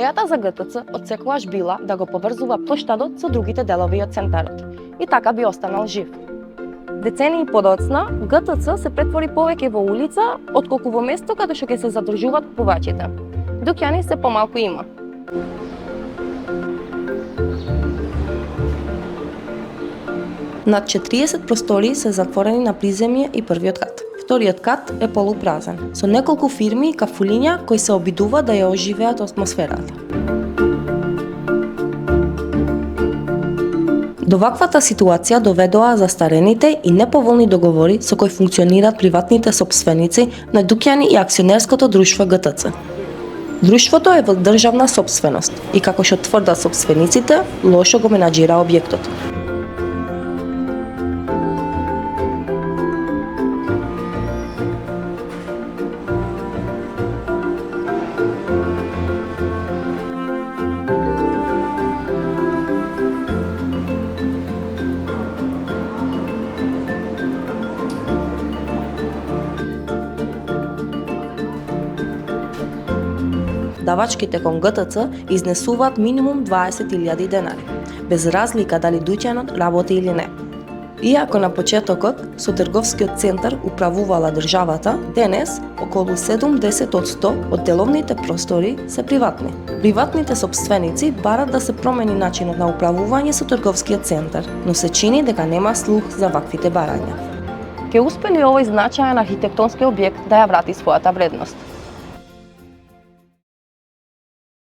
Идејата за ГТЦ отсекогаш била да го поврзува плоштадот со другите делови од центарот и така би останал жив. Децении подоцна, ГТЦ се претвори повеќе во улица, отколку во место каде што ќе се задржуваат купувачите. Дуќани се помалку има. Над 40 простории се затворени на приземје и првиот кат. Вториот кат е полупразен, со неколку фирми и кафулиња кои се обидуваат да ја оживеат атмосферата. До ваквата ситуација доведоа застарените и неповолни договори со кои функционираат приватните сопственици на дуќани и акционерското друштво ГТЦ. Друштвото е во државна сопственост и како што тврдат сопствениците, лошо го менаџира објектот. Давачките кон ГТЦ изнесуваат минимум 20.000 денари, без разлика дали дуќанот работи или не. Иако на почетокот со трговскиот центар управувала државата, денес околу 70% од деловните простори се приватни. Приватните сопственици барат да се промени начинот на управување со трговскиот центар, но се чини дека нема слух за ваквите барања. Ке успе ли овој значаен архитектонски објект да ја врати својата вредност?